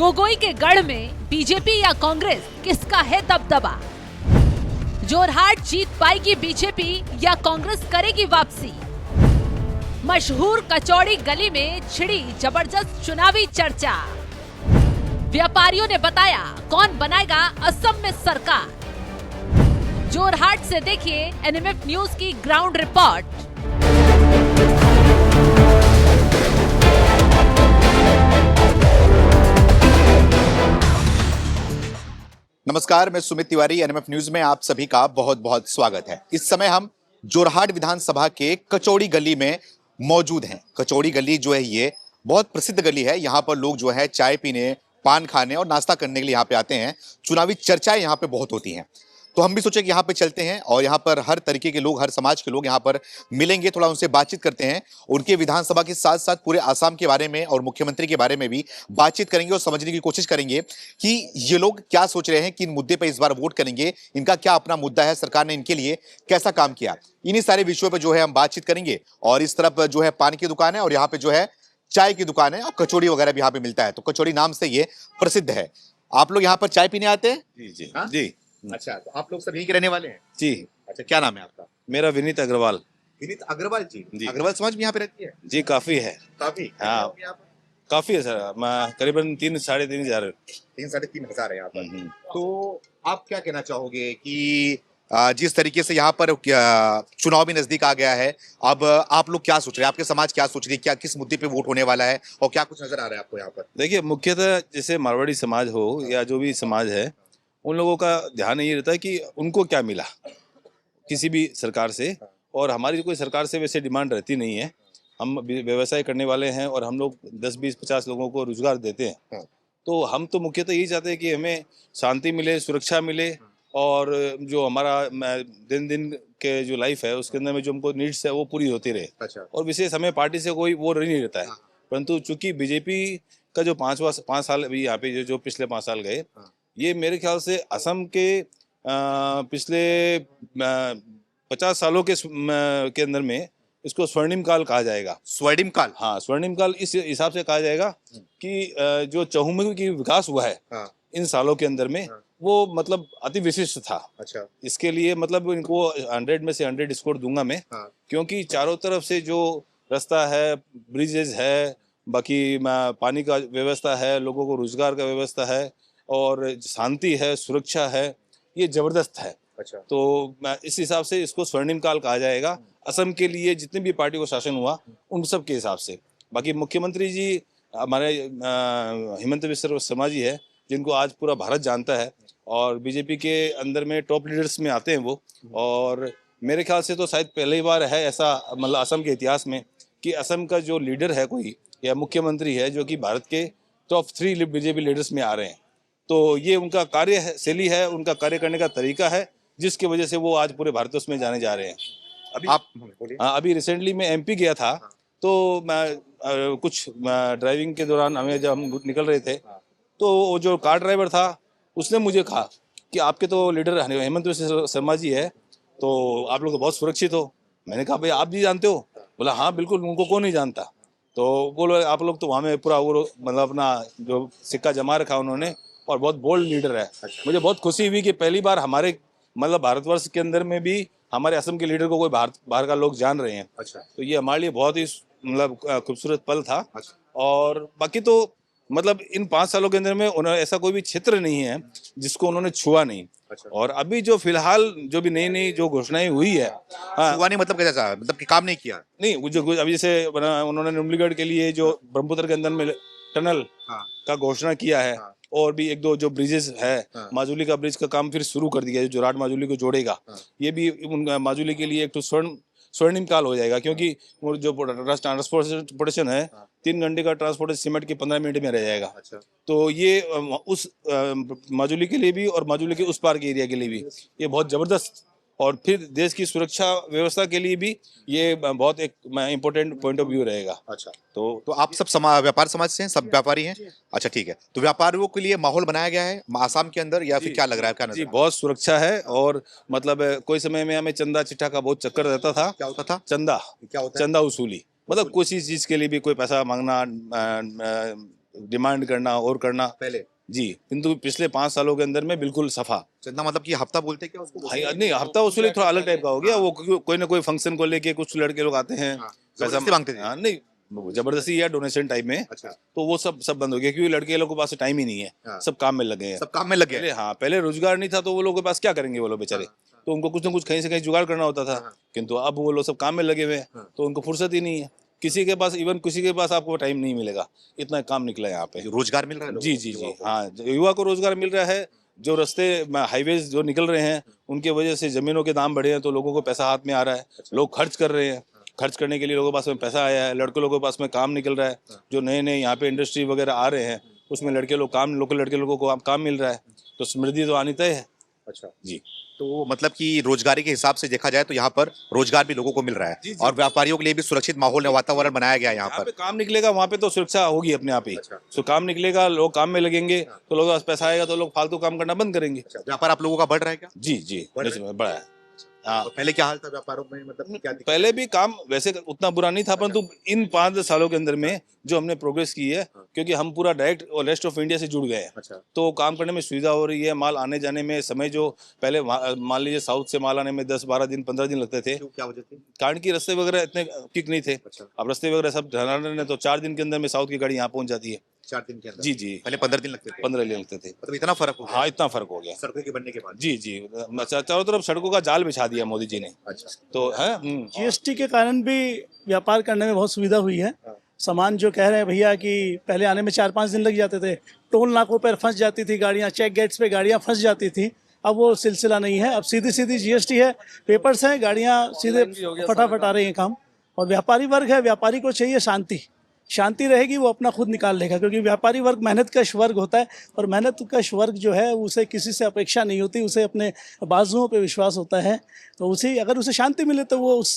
गोगोई के गढ़ में बीजेपी या कांग्रेस, किसका है दबदबा? जोरहाट जीत पाएगी बीजेपी या कांग्रेस करेगी वापसी? मशहूर कचौड़ी गली में छिड़ी जबरदस्त चुनावी चर्चा। व्यापारियों ने बताया कौन बनाएगा असम में सरकार। जोरहाट से देखिए एनएमएफ न्यूज की ग्राउंड रिपोर्ट। नमस्कार, मैं सुमित तिवारी। एनएमएफ न्यूज में आप सभी का बहुत बहुत स्वागत है। इस समय हम जोरहाट विधानसभा के कचौड़ी गली में मौजूद हैं। कचौड़ी गली जो है ये बहुत प्रसिद्ध गली है। यहाँ पर लोग जो है चाय पीने, पान खाने और नाश्ता करने के लिए यहाँ पे आते हैं। चुनावी चर्चाएं यहाँ पे बहुत होती हैं, तो हम भी सोचे कि यहाँ पे चलते हैं और यहाँ पर हर तरीके के लोग, हर समाज के लोग यहाँ पर मिलेंगे, थोड़ा उनसे बातचीत करते हैं। उनके विधानसभा के साथ साथ पूरे आसाम के बारे में और मुख्यमंत्री के बारे में भी बातचीत करेंगे और समझने की कोशिश करेंगे कि ये लोग क्या सोच रहे हैं, किन मुद्दे पर इस बार वोट करेंगे, इनका क्या अपना मुद्दा है, सरकार ने इनके लिए कैसा काम किया। इन्हीं सारे विषयों पर जो है हम बातचीत करेंगे। और इस तरफ जो है पान की दुकान है और यहाँ पे जो है चाय की दुकान है और कचौड़ी वगैरह भी यहाँ पे मिलता है। तो कचौड़ी नाम से ये प्रसिद्ध है। आप लोग यहाँ पर चाय पीने आते हैं? जी जी हाँ? जी। अच्छा, तो आप लोग सब यहीं के रहने वाले हैं? जी। अच्छा, क्या नाम है आपका? मेरा विनीत अग्रवाल। विनीत अग्रवाल जी। जी। अग्रवाल समाज भी यहाँ पे रहती है? जी, काफी है। काफी? हाँ। काफी है सर, मैं करीबन 3-3.5 हजार। 3-3.5 है यहाँ पर। हम्म। तो आप क्या कहना चाहोगे कि जिस तरीके से यहाँ पर चुनाव भी नजदीक आ गया है, अब आप लोग क्या सोच रहे हैं? आपके समाज क्या सोच रही है? क्या किस मुद्दे पे वोट होने वाला है और क्या कुछ नजर आ रहा है आपको यहाँ पर? देखिए, मुख्यतः जैसे मारवाड़ी समाज हो या जो भी समाज है, उन लोगों का ध्यान ये रहता है कि उनको क्या मिला किसी भी सरकार से। और हमारी कोई सरकार से वैसे डिमांड रहती नहीं है। हम व्यवसाय करने वाले हैं और हम लोग 10-20-50 लोगों को रोजगार देते हैं। तो हम तो मुख्यतः यही चाहते हैं कि हमें शांति मिले, सुरक्षा मिले और जो हमारा दिन दिन के जो लाइफ है उसके अंदर में जो हमको नीड्स है वो पूरी होती रहे। अच्छा। और विशेष हमें पार्टी से कोई वो नहीं रहता है। परंतु चूंकि बीजेपी का जो 5 साल अभी यहाँ पे जो पिछले 5 साल गए, ये मेरे ख्याल से असम के पिछले 50 सालों के अंदर में इसको स्वर्णिम काल कहा जाएगा। स्वर्णिम काल? हाँ, स्वर्णिम काल इस हिसाब से कहा जाएगा कि जो चहुमुखी विकास हुआ है इन सालों के अंदर में, वो मतलब अति विशिष्ट था। अच्छा। इसके लिए मतलब इनको 100 में से 100 स्कोर दूंगा मैं। क्योंकि चारों तरफ से जो रास्ता है, ब्रिजेस है, बाकी पानी का व्यवस्था है, लोगों को रोजगार का व्यवस्था है और शांति है, सुरक्षा है, ये जबरदस्त है। अच्छा। तो इस हिसाब से इसको स्वर्णिम काल कहा जाएगा असम के लिए, जितने भी पार्टी को शासन हुआ उन सब के हिसाब से। बाकी मुख्यमंत्री जी हमारे हिमंत बिस्वा शर्मा जी है, जिनको आज पूरा भारत जानता है और बीजेपी के अंदर में टॉप लीडर्स में आते हैं वो। और मेरे ख्याल से तो शायद पहली बार है ऐसा, मतलब असम के इतिहास में, कि असम का जो लीडर है कोई या मुख्यमंत्री है जो कि भारत के टॉप 3 बीजेपी लीडर्स में आ रहे हैं। तो ये उनका कार्य शैली है, उनका कार्य करने का तरीका है, जिसकी वजह से वो आज पूरे भारतवर्ष में जाने जा रहे हैं। अभी आप बोलिए। अभी रिसेंटली मैं एमपी गया था, तो मैं कुछ ड्राइविंग के दौरान हमें जब हम निकल रहे थे, तो वो जो कार ड्राइवर था उसने मुझे कहा कि आपके तो लीडर हेमंत बिस्वा शर्मा जी है, तो आप लोग तो बहुत सुरक्षित हो। मैंने कहा भाई आप भी जानते हो? बोला हाँ बिल्कुल, उनको कौन नहीं जानता। तो बोलो आप लोग तो वहाँ में पूरा वो मतलब अपना जो सिक्का जमा रखा उन्होंने और बहुत बोल्ड लीडर है। अच्छा। मुझे बहुत खुशी हुई कि पहली बार हमारे मतलब भारतवर्ष के अंदर में भी हमारे असम के लीडर को कोई बाहर का लोग जान रहे हैं। अच्छा। तो ये हमारे लिए बहुत ही मतलब खूबसूरत पल था। अच्छा। और बाकी तो मतलब इन 5 सालों के अंदर में उन्होंने ऐसा कोई भी क्षेत्र नहीं है जिसको उन्होंने छुआ नहीं। अच्छा। और अभी जो फिलहाल जो भी नई जो घोषणाएं हुई है, छुआ नहीं मतलब कैसा? मतलब कि काम नहीं किया? नहीं, वो जो अभी जैसे उन्होंने नुमलीगढ़ के लिए जो ब्रह्मपुत्र के अंदर में टनल का घोषणा किया है, और भी 1-2 जो ब्रिजेस है, माजुली का ब्रिज का काम फिर शुरू कर दिया है, जो जोरहाट माजुली को जोड़ेगा। ये भी माजुली के लिए एक तो स्वर्णिम काल हो जाएगा, क्योंकि वो जो ट्रांसपोर्टेशन है 3 घंटे का ट्रांसपोर्टेशन सीमेंट के 15 मिनट में रह जाएगा। अच्छा। तो ये उस माजुली के लिए भी और माजुली के उस पार के एरिया के लिए भी ये बहुत जबरदस्त, और फिर देश की सुरक्षा व्यवस्था के लिए भी ये बहुत एक इम्पोर्टेंट पॉइंट ऑफ व्यू रहेगा। अच्छा। तो आप सब व्यापार समाज से हैं? सब व्यापारी हैं? अच्छा, ठीक है। तो व्यापारियों के लिए माहौल बनाया गया है आसाम के अंदर, या फिर क्या लग रहा है? क्या नजर? जी, बहुत सुरक्षा है। और मतलब कोई समय में हमें चंदा चिट्ठा का बहुत चक्कर रहता था। क्या होता था? चंदा। क्या होता है? चंदा वसूली, मतलब किसी चीज के लिए भी कोई पैसा मांगना, डिमांड करना और करना पहले जी, किंतु पिछले 5 सालों के अंदर में बिल्कुल सफा। जितना मतलब कि हफ्ता बोलते क्या उसको? भाई नहीं, हफ्ता वसूली थोड़ा अलग टाइप का हो गया। वो कोई ना कोई फंक्शन को लेके कुछ लड़के लोग आते हैं, जबरदस्ती मांगते थे? हाँ, नहीं जबरदस्ती या डोनेशन टाइप में। अच्छा, तो वो सब बंद हो गया, क्योंकि लड़के लोगों के पास टाइम ही नहीं है। हाँ। सब काम में लगे हैं। सब काम में लग गए। पहले हाँ, पहले रोजगार नहीं था तो वो लोगों के पास क्या करेंगे वो लोग बेचारे। तो उनको कुछ ना कुछ कहीं से कहीं जुगाड़ करना होता था, किंतु अब वो लोग सब काम में लगे हुए हैं, तो उनको फुर्सत ही नहीं है। किसी के पास, इवन किसी के पास आपको टाइम नहीं मिलेगा, इतना काम निकला है यहाँ पे। रोजगार मिल रहा है लोगों जी को? जी जी हाँ, युवा को रोजगार मिल रहा है। जो रास्ते हाईवेज जो निकल रहे हैं, उनके वजह से जमीनों के दाम बढ़े हैं, तो लोगों को पैसा हाथ में आ रहा है। लोग खर्च कर रहे हैं, खर्च करने के लिए लोगों के पास में पैसा आया है। लड़के लोगों के पास में काम निकल रहा है। जो नए नए यहाँ पे इंडस्ट्री वगैरह आ रहे हैं, उसमें लड़के लोग काम, लोकल लड़के लोगों को काम मिल रहा है, तो समृद्धि तो आनी तय है। अच्छा जी, तो मतलब कि रोजगारी के हिसाब से देखा जाए तो यहाँ पर रोजगार भी लोगों को मिल रहा है, जी। और व्यापारियों के लिए भी सुरक्षित माहौल वातावरण बनाया गया है यहाँ यहाँ पर। पे काम निकलेगा वहाँ पे तो सुरक्षा होगी अपने आप ही। अच्छा। तो काम निकलेगा, लोग काम में लगेंगे, तो लोगों के पास पैसा आएगा, तो लोग फालतू काम करना बंद करेंगे। व्यापार आप लोगों का बढ़ रहा है क्या? जी जी, बढ़ रहा है? बड़ा है। हाँ, और पहले क्या हाल था व्यापारों में, मतलब क्या दिक्कत? पहले भी काम वैसे उतना बुरा नहीं था, परंतु इन 5 सालों के अंदर में जो हमने प्रोग्रेस की है, क्योंकि हम पूरा डायरेक्ट और रेस्ट ऑफ इंडिया से जुड़ गए हैं, अच्छा, तो काम करने में सुविधा हो रही है। माल आने जाने में समय, जो पहले मान लीजिए साउथ से माल आने में 10-12 दिन 15 दिन लगते थे, क्यों, क्या वजह थी? कारण कि रास्ते वगैरह इतने ठीक नहीं थे। अच्छा, अब रास्ते वगैरह सब ढला रहे, तो 4 दिन के अंदर में साउथ की गाड़ी यहाँ पहुंच जाती है। 4 दिन के अंदर? जी जी, पहले 15 दिन लगते थे? 15 दिन लगते थे। मतलब इतना फर्क हो गया? हाँ, इतना फर्क हो गया। सड़कों के बनने के बाद? जी जी, चारों तरफ सड़कों का जाल बिछा दिया मोदी जी ने, अच्छा, तो है। जीएसटी के कारण भी व्यापार करने में बहुत सुविधा हुई है। सामान जो कह रहे हैं भैया कि पहले आने में 4-5 दिन लग जाते थे, टोल नाकों पर फंस जाती थी गाड़ियाँ, चेक गेट्स पे गाड़ियाँ फंस जाती थी। अब वो सिलसिला नहीं है, अब सीधी सीधी जीएसटी है, पेपर्स हैं, गाड़ियाँ सीधे फटाफट आ रही हैं काम। और व्यापारी वर्ग है, व्यापारी को चाहिए शांति। शांति रहेगी, वो अपना खुद निकाल लेगा, क्योंकि व्यापारी वर्ग मेहनत कश वर्ग होता है, और मेहनत कश वर्ग जो है उसे किसी से अपेक्षा नहीं होती, उसे अपने बाजुओं पे विश्वास होता है। तो उसे, अगर उसे शांति मिले तो वो उस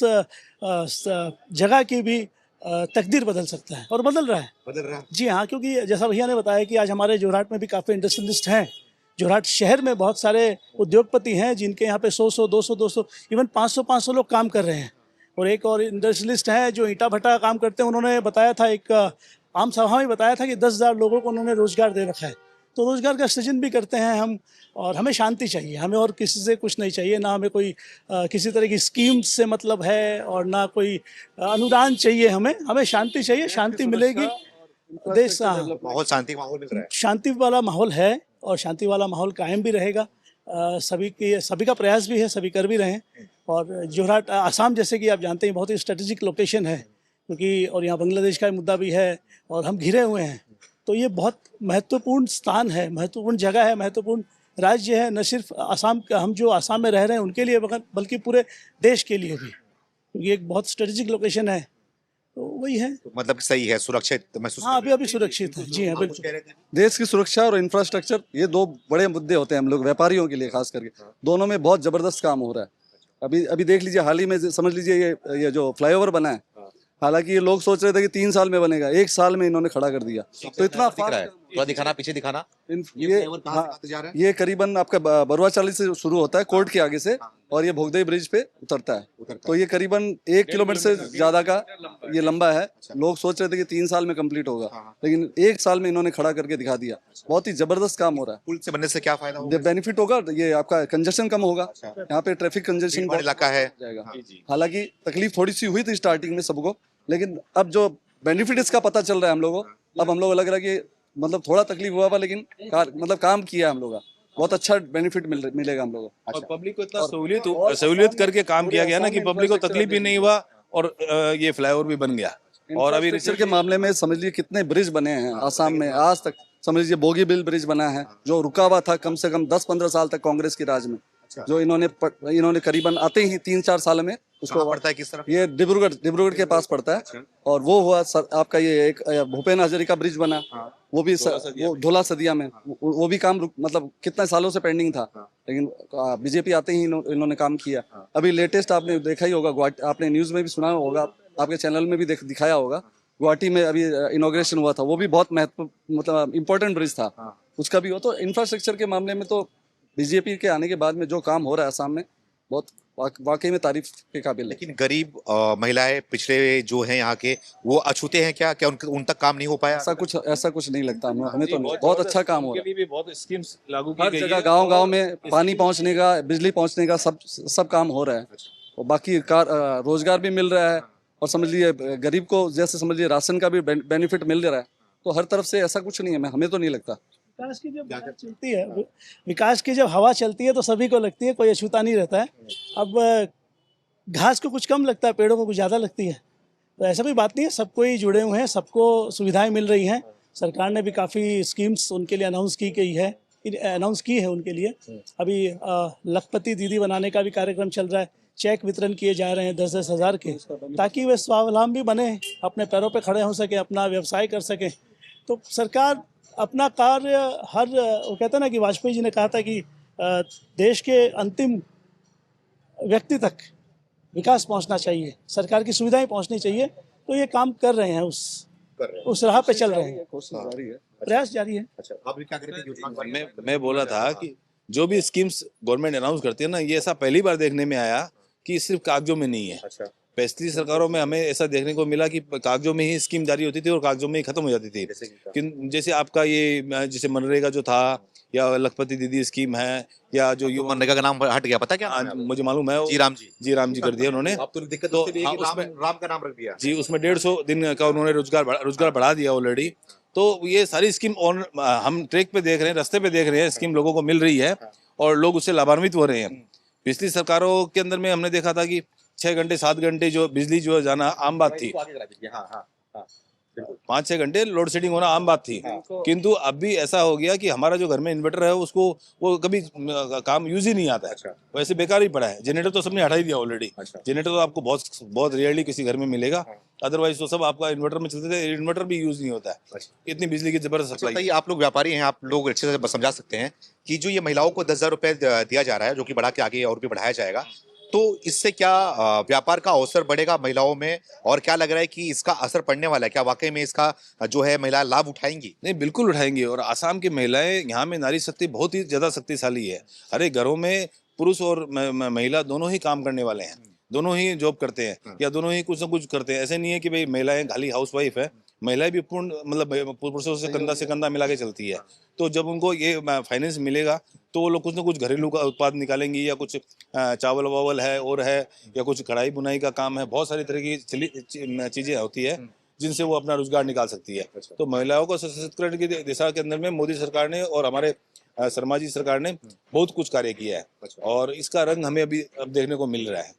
जगह की भी तकदीर बदल सकता है, और बदल रहा है। बदल रहा है? जी हाँ, क्योंकि जैसा भैया ने बताया कि आज हमारे जोरहाट में भी काफ़ी इंडस्ट्रियलिस्ट हैं। जोरहाट शहर में बहुत सारे उद्योगपति हैं जिनके यहाँ पे 100-100, 200-200, इवन 500-500 लोग काम कर रहे हैं। और एक और इंडस्ट्रियलिस्ट है जो ईंटा भट्टा काम करते हैं, उन्होंने बताया था, एक आम सभा में बताया था कि 10,000 लोगों को उन्होंने रोजगार दे रखा है। तो रोजगार का सृजन भी करते हैं हम, और हमें शांति चाहिए, हमें और किसी से कुछ नहीं चाहिए, ना हमें कोई किसी तरह की स्कीम से मतलब है, और ना कोई अनुदान चाहिए। हमें शांति चाहिए, शांति मिलेगी देश। माहौल, शांति माहौल मिल रहा है? शांति वाला माहौल है, और शांति वाला माहौल कायम भी रहेगा। सभी का प्रयास भी है, सभी कर भी रहे हैं। और जोरहाट आसाम, जैसे कि आप जानते हैं, बहुत ही स्ट्रेटेजिक लोकेशन है, क्योंकि और यहाँ बांग्लादेश का मुद्दा भी है, और हम घिरे हुए हैं। तो ये बहुत महत्वपूर्ण स्थान है, महत्वपूर्ण जगह है, महत्वपूर्ण राज्य है, न सिर्फ आसाम का, हम जो आसाम में रह रहे हैं उनके लिए, बल्कि पूरे देश के लिए भी, क्योंकि एक बहुत स्ट्रेटेजिक लोकेशन है। तो वही है, तो मतलब सही है, सुरक्षित महसूस हाँ, कर रहे अभी सुरक्षित है। जी हाँ, हैं? आप कुछ बिल्कुल। कह रहे थे? देश की सुरक्षा और इंफ्रास्ट्रक्चर, ये 2 बड़े मुद्दे होते हैं हम लोग व्यापारियों के लिए खास करके। दोनों में बहुत जबरदस्त काम हो रहा है। अभी देख लीजिए, हाल ही में समझ लीजिए ये जो फ्लाईओवर बना है, हालांकि ये लोग सोच रहे थे कि 3 साल में बनेगा, 1 साल में इन्होंने खड़ा कर दिया। तो इतना दिख रहा है, थोड़ा दिखाना, पीछे दिखाना। ये कहाँ से आते जा रहा है? ये करीबन आपका बरुआ चाली से शुरू होता है, कोर्ट के आगे से, और ये भोगदई ब्रिज पे उतरता है। तो ये करीबन 1 किलोमीटर से ज्यादा का ये लंबा है। लोग सोच रहे थे कि 3 साल में कंप्लीट होगा, लेकिन 1 साल में इन्होंने खड़ा करके दिखा दिया। बहुत ही जबरदस्त काम हो रहा है। पुल से बनने से क्या फायदा होगा? बेनिफिट होगा, ये आपका कंजेशन कम होगा, यहाँ पे ट्रैफिक कंजेशन भीड़ इलाका है जाएगा। हालांकि तकलीफ थोड़ी सी हुई थी स्टार्टिंग में सबको, लेकिन अब जो बेनिफिट इसका पता चल रहा है हम लोगों को, अब हम लोग लग रहा है कि मतलब थोड़ा तकलीफ हुआ था, लेकिन मतलब काम किया हम लोग का, बहुत अच्छा बेनिफिट मिलेगा हम लोगों को। और पब्लिक को इतना सहूलियत करके काम किया गया ना, कि पब्लिक को तकलीफ भी नहीं हुआ, और ये फ्लाईओवर भी बन गया। और अभी इंफ्रास्ट्रक्चर के मामले में समझ लीजिए कितने ब्रिज बने हैं आसाम में आज तक। समझ लीजिए बोगीबिल ब्रिज बना है, जो रुका हुआ था कम से कम 10-15 साल तक कांग्रेस की राज में, जो इन्होंने करीबन आते ही 3-4 साल में उसको पड़ता है। किस तरफ? ये डिब्रूगढ़ के पास पड़ता है। और वो हुआ आपका ये एक भूपेन हजारिका ब्रिज बना, वो भी वो धोला सदिया में, वो भी काम मतलब कितने सालों से पेंडिंग था, लेकिन बीजेपी आते ही इन्होंने काम किया। अभी लेटेस्ट आपने देखा ही होगा, आपने न्यूज में भी सुना होगा, आपके चैनल में भी दिखाया होगा, गुवाहाटी में अभी इनॉग्रेशन हुआ था, वो भी बहुत मतलब इम्पोर्टेंट ब्रिज था, उसका भी हो। तो इंफ्रास्ट्रक्चर के मामले में तो बीजेपी के आने के बाद में जो काम हो रहा है आसाम में, बहुत वाकई में तारीफ के काबिल है। लेकिन गरीब महिलाएं पिछड़े जो हैं यहाँ के, वो अछूते हैं क्या? क्या उन तक काम नहीं हो पाया? ऐसा कुछ नहीं लगता हमें तो बहुत अच्छा काम हो रहा उनके लिए भी बहुत स्कीम्स लागू है। की हर गई जगह है। गांव में पानी पहुंचने का, बिजली पहुंचने का सब काम हो रहा है। और बाकी रोजगार भी मिल रहा है, और समझ लीजिए गरीब को जैसे समझ लीजिए राशन का भी बेनिफिट मिल रहा है। तो हर तरफ से ऐसा कुछ नहीं है, हमें तो नहीं लगता। विकास की जब हवा चलती है, विकास की जब हवा चलती है तो सभी को लगती है, कोई अछूता नहीं रहता है। अब घास को कुछ कम लगता है, पेड़ों को कुछ ज़्यादा लगती है, तो ऐसा भी बात नहीं है। सबको ही जुड़े हुए हैं, सबको सुविधाएं मिल रही हैं। सरकार ने भी काफ़ी स्कीम्स उनके लिए अनाउंस की है उनके लिए। अभी लखपति दीदी बनाने का भी कार्यक्रम चल रहा है, चेक वितरण किए जा रहे हैं 10-10 हज़ार के, ताकि वे स्वावलंबी बने, अपने पैरों पे खड़े हो सके, अपना व्यवसाय कर सकें। तो सरकार अपना कार्य वो कहते हैं ना कि वाजपेयी जी ने कहा था कि देश के अंतिम व्यक्ति तक विकास पहुंचना चाहिए, सरकार की सुविधाएं पहुंचनी चाहिए। तो ये काम कर रहे हैं, उस राह पे चल रहे हैं, प्रयास जारी है। अच्छा, आप भी क्या कह रहे थे? मैं बोला था कि जो भी स्कीम्स गवर्नमेंट अनाउंस करती है ना, ये ऐसा पहली बार देखने में आया कि सिर्फ कागजों में नहीं है। अच्छा, पिछली सरकारों में हमें ऐसा देखने को मिला कि कागजों में ही स्कीम जारी होती थी और कागजों में ही खत्म हो जाती थी। जैसे आपका ये जैसे मनरेगा जो था, या लखपति दीदी स्कीम है, या जो मनरेगा का नाम हट गया, पता क्या? मुझे मालूम है, जी राम जी कर दिया उन्होंने। अब तो दिक्कत तो उससे भी है कि उसमें राम का नाम रख दिया जी, उसमें 150 दिन का उन्होंने रोजगार बढ़ा दिया ऑलरेडी। तो ये सारी स्कीम और हम ट्रैक पे देख रहे हैं, रास्ते पे देख रहे हैं, स्कीम लोगों को मिल रही है और लोग उससे लाभान्वित हो रहे हैं। पिछली सरकारों के अंदर में हमने देखा था कि 6 घंटे 7 घंटे जो बिजली जो जाना आम बात थी, 5-6 घंटे लोड शेडिंग होना आम बात थी। किंतु अब भी ऐसा हो गया कि हमारा जो घर में इन्वर्टर है उसको वो कभी काम यूज ही नहीं आता है, वैसे बेकार ही पड़ा है। जनरेटर तो सबने हटा ही दिया ऑलरेडी। जनरेटर तो आपको बहुत रेयरली किसी घर में मिलेगा, अदरवाइज तो सब आपका इन्वर्टर में चलते थे। इन्वर्टर भी यूज नहीं होता है, इतनी बिजली की जबरदस्त सप्लाई। आप लोग व्यापारी हैं, आप लोग अच्छे से समझा सकते हैं कि जो ये महिलाओं को 10,000 रुपए दिया जा रहा है, जो कि बढ़ा के आगे और भी बढ़ाया जाएगा, तो इससे क्या व्यापार का अवसर बढ़ेगा महिलाओं में, और क्या लग रहा है कि इसका असर पड़ने वाला है? क्या वाकई में इसका जो है महिलाएं लाभ उठाएंगी? नहीं, बिल्कुल उठाएंगी। और आसाम की महिलाएं, यहाँ में नारी शक्ति बहुत ही ज्यादा शक्तिशाली है। अरे घरों में पुरुष और महिला दोनों ही काम करने वाले हैं, दोनों ही जॉब करते हैं या दोनों ही कुछ ना कुछ करते हैं। ऐसे नहीं है कि भाई महिलाएं खाली हाउसवाइफ है, महिलाएं भी पूर्ण मतलब पुरुषों से कंधा मिला के चलती है। तो जब उनको ये फाइनेंस मिलेगा तो वो लोग कुछ ना कुछ घरेलू का उत्पाद निकालेंगी, या कुछ चावल वावल है और है, या कुछ कढ़ाई बुनाई का काम है, बहुत सारी तरह की चीजें होती है जिनसे वो अपना रोजगार निकाल सकती है। तो महिलाओं को सशक्तिकरण की दिशा के अंदर में मोदी सरकार ने और हमारे शर्मा जी सरकार ने बहुत कुछ कार्य किया है, और इसका रंग हमें अभी अब देखने को मिल रहा है।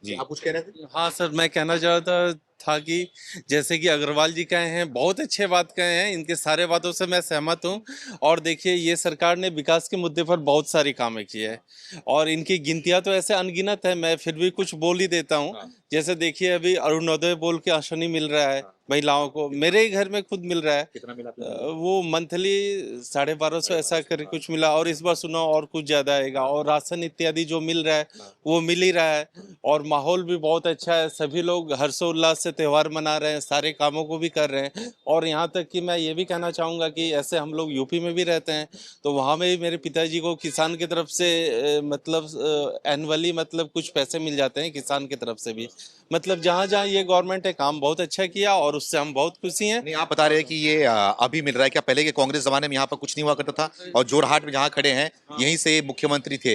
जी, आप कुछ कह रहे थे? हाँ सर, मैं कहना चाहता था कि जैसे कि अग्रवाल जी कहे हैं, बहुत अच्छे बात कहे हैं, इनके सारे बातों से मैं सहमत हूँ। और देखिए, ये सरकार ने विकास के मुद्दे पर बहुत सारी कामें की है, और इनकी गिनतियाँ तो ऐसे अनगिनत है, मैं फिर भी कुछ बोल ही देता हूँ। जैसे देखिए, अभी अरुणोदय बोल के आशनी मिल रहा है महिलाओं को, मेरे ही घर में खुद मिल रहा है। कितना मिला? वो मंथली 1250 ऐसा कर कुछ मिला, और इस बार सुना और कुछ ज्यादा आएगा। और राशन इत्यादि जो मिल रहा है वो मिल ही रहा है, और माहौल भी बहुत अच्छा है, सभी लोग हर्षोल्लास से त्यौहार मना रहे हैं, सारे कामों को भी कर रहे हैं। और यहाँ तक कि मैं ये भी कहना चाहूँगा कि ऐसे हम लोग यूपी में भी रहते हैं, तो वहाँ में भी मेरे पिताजी को किसान की तरफ से मतलब एनुअली मतलब कुछ पैसे मिल जाते हैं किसान की तरफ से भी। मतलब जहाँ जहाँ ये गवर्नमेंट है काम बहुत अच्छा किया, और उससे हम बहुत खुशी हैं। नहीं, आप बता रहे हैं कि ये अभी मिल रहा है, क्या पहले के कांग्रेस जमाने में यहाँ पर कुछ नहीं हुआ करता था? और जोरहाट में जहाँ खड़े हैं यहीं से मुख्यमंत्री थे,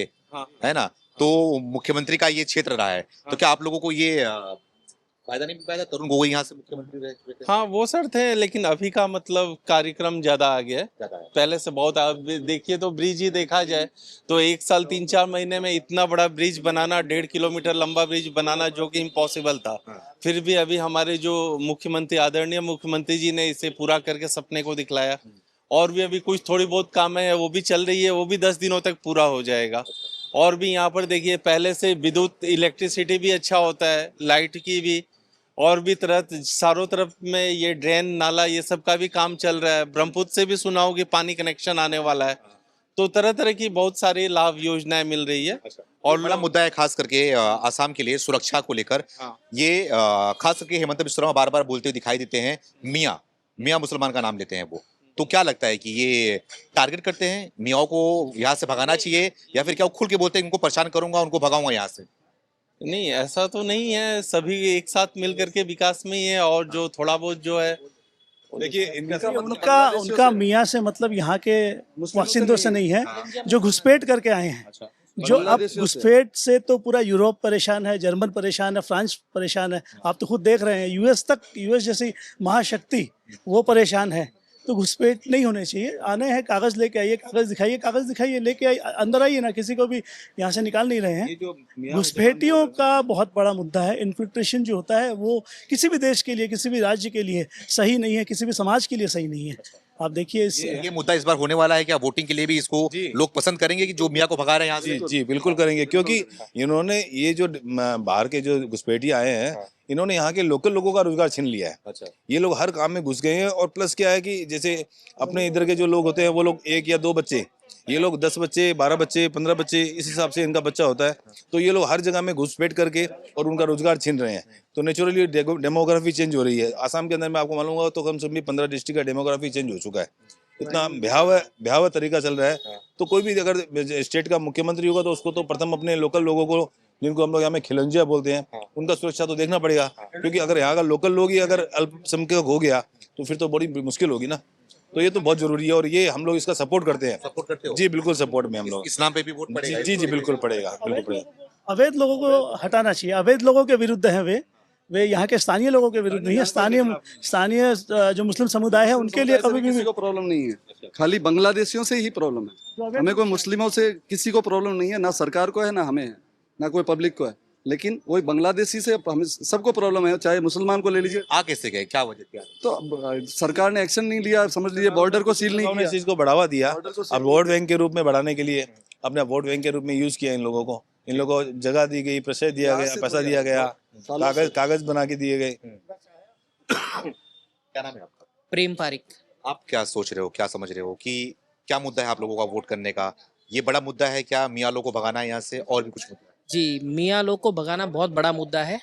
है ना? तो मुख्यमंत्री का ये क्षेत्र रहा है, तो क्या आप लोगों को ये फायदा नहीं मिल पाया? तरुण गोगोई यहाँ से मुख्यमंत्री रहे थे। हाँ, वो सर थे, लेकिन अभी का मतलब कार्यक्रम ज्यादा आ गया है, पहले से बहुत। अब देखिए, तो ब्रिज ही देखा जाए तो 1 साल 3-4 महीने में इतना बड़ा ब्रिज बनाना, 1.5 किलोमीटर लंबा ब्रिज बनाना, जो कि इम्पॉसिबल था, फिर भी अभी हमारे जो मुख्यमंत्री, आदरणीय मुख्यमंत्री जी ने इसे पूरा करके सपने को दिखलाया। और भी अभी कुछ थोड़ी बहुत काम है, वो भी चल रही है, वो भी 10 दिनों तक पूरा हो जाएगा। और भी यहाँ पर देखिए, पहले से विद्युत इलेक्ट्रिसिटी भी अच्छा होता है, लाइट की भी, और भी चारों तरफ में ये ड्रेन नाला ये सब का भी काम चल रहा है। ब्रह्मपुत्र से भी सुना हो कि पानी कनेक्शन आने वाला है, तो तरह तरह की बहुत सारी लाभ योजनाएं मिल रही है। और बड़ा मुद्दा है खास करके आसाम के लिए सुरक्षा को लेकर। ये खास करके हेमंत बिस्वा शर्मा बार बार बोलते हुए दिखाई देते हैं, मियाँ मुसलमान का नाम लेते हैं वो। तो क्या लगता है कि ये टारगेट करते हैं मियाँ को, यहाँ से भगाना चाहिए, या फिर क्या वो खुल के बोलते हैं इनको परेशान करूंगा, उनको भगाऊंगा यहाँ से? नहीं, ऐसा तो नहीं है, सभी एक साथ मिल करके विकास में ही है, और जो थोड़ा बहुत जो है देखिए इनका उनका उनका मियाँ से मतलब यहाँ के वासिंदों से नहीं है, जो घुसपैठ करके आए हैं। जो अब बांग्लादेशियों से। घुसपैठ से तो पूरा यूरोप परेशान है, जर्मन परेशान है, फ्रांस परेशान है, आप तो खुद देख रहे हैं। यूएस जैसी महाशक्ति वो परेशान है। तो घुसपैठ नहीं होने चाहिए। आने हैं, कागज लेके आइए, कागज दिखाइए, लेके आइए, अंदर आइए ना, किसी को भी यहाँ से निकाल नहीं रहे हैं। घुसपैठियों का बहुत बड़ा मुद्दा है। इन्फिल्ट्रेशन जो होता है वो किसी भी देश के लिए, किसी भी राज्य के लिए सही नहीं है, किसी भी समाज के लिए सही नहीं है। आप देखिए ये मुद्दा इस बार होने वाला है क्या? वोटिंग के लिए भी इसको लोग पसंद करेंगे कि जो मियाँ को भगा रहे हैं यहाँ से? जी बिल्कुल करेंगे, क्योंकि इन्होंने ये जो बाहर के जो घुसपैठी आए हैं, इन्होंने यहाँ के लोकल लोगों का रोजगार छीन लिया है। ये लोग हर काम में घुस गए हैं, और प्लस क्या है कि जैसे अपने इधर के जो लोग होते हैं वो लोग 1 या 2 बच्चे, ये लोग 10 बच्चे, 12 बच्चे, 15 बच्चे, इस हिसाब से इनका बच्चा होता है। तो ये लोग हर जगह में घुसपैठ करके और उनका रोजगार छीन रहे हैं। तो नेचुरली डेमोग्राफी चेंज हो रही है। आसाम के अंदर में आपको मालूम होगा तो कम से कम 15 डिस्ट्रिक्ट का डेमोग्राफी चेंज हो चुका है। इतना भयावह तरीका चल रहा है। तो कोई भी अगर स्टेट का मुख्यमंत्री होगा तो उसको तो प्रथम अपने लोकल लोगों को, जिनको हम लोग यहाँ में खिलंजिया बोलते हैं, उनका सुरक्षा तो देखना पड़ेगा। क्योंकि अगर यहाँ का लोकल लोग ही अगर अल्पसंख्यक हो गया तो फिर तो बड़ी मुश्किल होगी ना। तो ये तो बहुत जरूरी है, और ये हम लोग इसका सपोर्ट करते हैं। सपोर्ट करते हो? जी बिल्कुल सपोर्ट में हम लोग। इस नाम पे भी वोट पड़ेगा? जी बिल्कुल पड़ेगा, बिल्कुल पड़ेगा। अवैध लोगों को हटाना चाहिए। अवैध लोगों के विरुद्ध हैं वे यहाँ के स्थानीय लोगों के विरुद्ध नहीं है। स्थानीय जो मुस्लिम समुदाय है उनके लिए कभी भी किसी को प्रॉब्लम नहीं है, खाली बांग्लादेशियों से ही प्रॉब्लम है। हमें कोई मुस्लिमों से किसी को प्रॉब्लम नहीं है, ना सरकार को है, ना हमें है, ना कोई पब्लिक को है। लेकिन वही बांग्लादेशी से हमें सबको प्रॉब्लम है, चाहे मुसलमान को ले लीजिए। आ कैसे गए, क्या वजह क्या? तो अब सरकार ने एक्शन नहीं लिया, समझ लीजिए बॉर्डर को सील नहीं उन्होंने इस किया। चीज को बढ़ावा दिया। अब वोट बैंक के रूप में बढ़ाने के लिए अपने वोट बैंक के रूप में यूज किया इन लोगों को। इन लोगों को जगह दी गई, प्रशय दिया गया, पैसा दिया गया, कागज बना के दिए गए। क्या नाम है आपका? प्रेम पारिक। आप क्या सोच रहे हो, क्या समझ रहे हो कि क्या मुद्दा है आप लोगों का वोट करने का? ये बड़ा मुद्दा है क्या, मियाँ लोगों को भगाना है यहाँ से, और भी कुछ मुद्दा है? जी, मियाँ लोग को भगाना बहुत बड़ा मुद्दा है,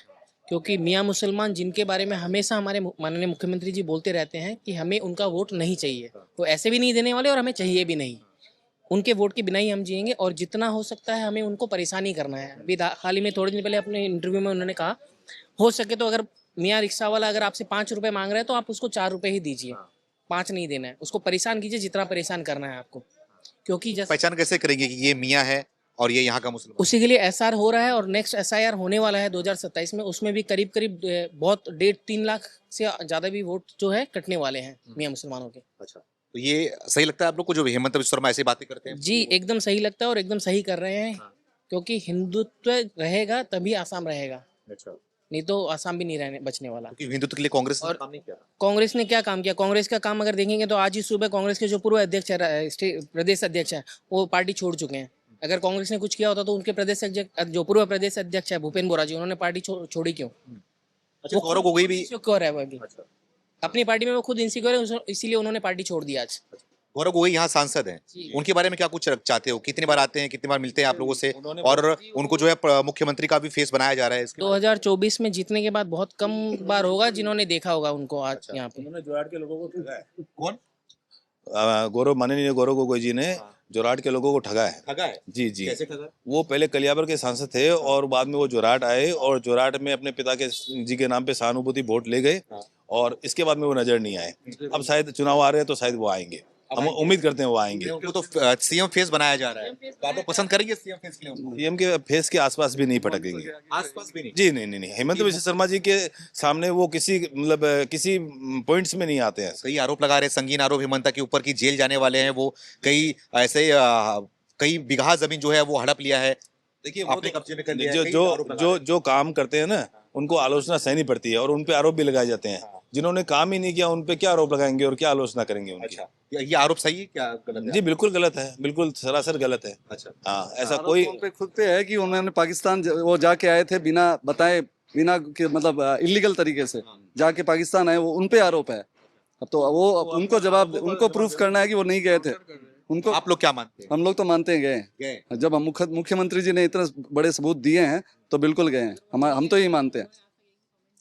क्योंकि मियाँ मुसलमान जिनके बारे में हमेशा हमारे माननीय मुख्यमंत्री जी बोलते रहते हैं कि हमें उनका वोट नहीं चाहिए, तो ऐसे भी नहीं देने वाले और हमें चाहिए भी नहीं। उनके वोट के बिना ही हम जिएंगे, और जितना हो सकता है हमें उनको परेशानी करना है। अभी हाल ही में थोड़े दिन पहले अपने इंटरव्यू में उन्होंने कहा, हो सके तो अगर मियाँ रिक्शा वाला अगर आपसे 5 रुपए मांग रहा है तो आप उसको 4 रुपए ही दीजिए, 5 नहीं देना है। उसको परेशान कीजिए जितना परेशान करना है आपको, क्योंकि जैसे पहचान कैसे करेंगे कि ये मियाँ है और ये यहाँ का मुसलमान? उसी के लिए एसआर हो रहा है, और नेक्स्ट एसआईआर होने वाला है 2027 में। उसमें भी करीब बहुत 1.5-3 लाख से ज़्यादा भी वोट जो है कटने वाले हैं मियाँ मुसलमानों के। अच्छा, तो ये सही लगता है आप लोग को जो हेमंत बिस्वा शर्मा ऐसी बातें करते हैं? जी एकदम सही लगता है, और एकदम सही कर रहे हैं, क्योंकि हिंदुत्व रहेगा तभी आसाम रहेगा, अच्छा, नहीं तो आसाम भी नहीं रहने बचने वाला। क्योंकि हिंदुत्व के लिए कांग्रेस ने और काम नहीं किया। कांग्रेस ने क्या काम किया? कांग्रेस का काम अगर देखेंगे तो आज ही सुबह कांग्रेस के जो पूर्व अध्यक्ष है, प्रदेश अध्यक्ष है, वो पार्टी छोड़ चुके हैं। अगर कांग्रेस ने कुछ किया होता तो उनके प्रदेश अध्यक्ष, जो पूर्व प्रदेश अध्यक्ष है भूपेन बोरा जी, उन्होंने पार्टी छोड़ी क्यों? अच्छा, गौरव गोगोई भी? इनसिक्योर है वो अभी अपनी पार्टी में, वो खुद इनसिक्योर है, इसीलिए उन्होंने पार्टी छोड़ दी आज। गौरव गोगोई यहाँ सांसद हैं, जी। उनके बारे में क्या कुछ चाहते हो? कितनी बार आते हैं, कितनी बार मिलते हैं आप लोगों से, और उनको जो है मुख्यमंत्री का भी फेस बनाया जा रहा है इसके? 2024 में जीतने के बाद बहुत कम बार होगा जिन्होंने देखा होगा उनको आज यहाँ पे। उन्होंने जोरहाट के लोगों को ठगा है। कौन? माननीय गौरव गोगोई जी ने जोरहाट के लोगों को ठगा है। ठगा है? जी जी। कैसे ठगा? वो पहले कलियाबर के सांसद थे, और बाद में वो जोरहाट आए, और जोरहाट में अपने पिता के जी के नाम पे सहानुभूति वोट ले गए, और इसके बाद में वो नजर नहीं आए। अब शायद चुनाव आ रहे हैं तो शायद वो आएंगे, हम उम्मीद करते हैं वो आएंगे। उनको तो सीएम फेस बनाया जा रहा है, तो आप लोग पसंद करेंगे सीएम फेस के लिए उनको? सीएम के फेस के आसपास भी नहीं पटकेंगे। आसपास भी नहीं? जी नहीं, हेमंत बिस्वा शर्मा जी के सामने वो किसी किसी पॉइंट्स में नहीं आते हैं। कई आरोप लगा रहे, संगीन आरोप हेमंत के ऊपर की जेल जाने वाले हैं वो। कई ऐसे कई बीघा जमीन जो है वो हड़प लिया है, देखिए अपने कब्जे में कर लिया है। कई आरोप लगा जो काम करते हैं ना, उनको आलोचना सहनी पड़ती है, और उन पे आरोप भी लगाए जाते हैं। जिन्होंने काम ही नहीं किया उन पे क्या आरोप लगाएंगे और क्या आलोचना करेंगे उनकी? अच्छा, ये आरोप सही है क्या गलत है? जी बिल्कुल गलत है, बिल्कुल सरासर गलत है। अच्छा, हाँ, ऐसा आरोप कोई तो उन पे खुद पे है कि उन्होंने पाकिस्तान वो जाके आए थे बिना बताए, बिना के मतलब इलीगल तरीके से जाके पाकिस्तान आए, वो उन पे आरोप है। अब तो वो उनको जवाब, उनको प्रूफ करना है कि वो नहीं गए थे। उनको आप लोग क्या मानते हैं? हम लोग तो मानते हैं गए। गए? जब हम मुख्यमंत्री जी ने इतने बड़े सबूत दिए हैं तो बिल्कुल गए हैं। हम तो यही मानते हैं।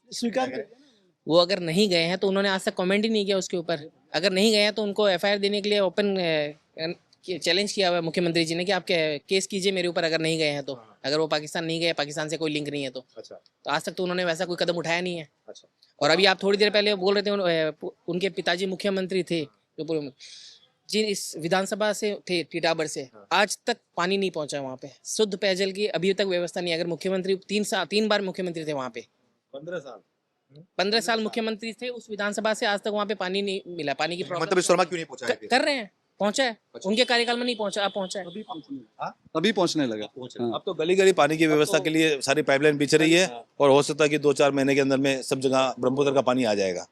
स्वीकार करें। वो अगर नहीं गए हैं तो उन्होंने आज तक कमेंट ही नहीं किया उसके ऊपर। अगर नहीं गए हैं तो उनको एफआईआर देने के लिए ओपन चैलेंज किया हुआ है मुख्यमंत्री जी ने कि आप केस कीजिए मेरे ऊपर अगर नहीं गए हैं तो। अगर वो पाकिस्तान नहीं गए, पाकिस्तान से कोई लिंक नहीं है तो अच्छा तो आज तक तो उन्होंने वैसा कोई कदम उठाया नहीं है। अच्छा और अभी आप थोड़ी देर पहले बोल रहे थे उनके पिताजी मुख्यमंत्री थे जो पूर्व जिन इस विधानसभा से थे टीटाबर से, आज तक पानी नहीं पहुंचा वहाँ पे, शुद्ध पेयजल की अभी तक व्यवस्था नहीं है। अगर मुख्यमंत्री 3 बार मुख्यमंत्री थे वहाँ पे, 15 साल मुख्यमंत्री थे उस विधानसभा से, आज तक वहाँ पे पानी नहीं मिला। पानी की मतलब प्रॉब्लम विश्वकर्मा क्यों नहीं पहुंचा है फिर? कर रहे हैं, पहुंचा है उनके कार्यकाल में नहीं पहुंचा, अब पहुंचा है। अभी पहुंचने लगा। हाँ। अब तो गली गली पानी की व्यवस्था के लिए सारी पाइपलाइन बिछ रही है और हो सकता है कि 2-4 महीने के अंदर में सब जगह ब्रह्मपुत्र का पानी आ जाएगा।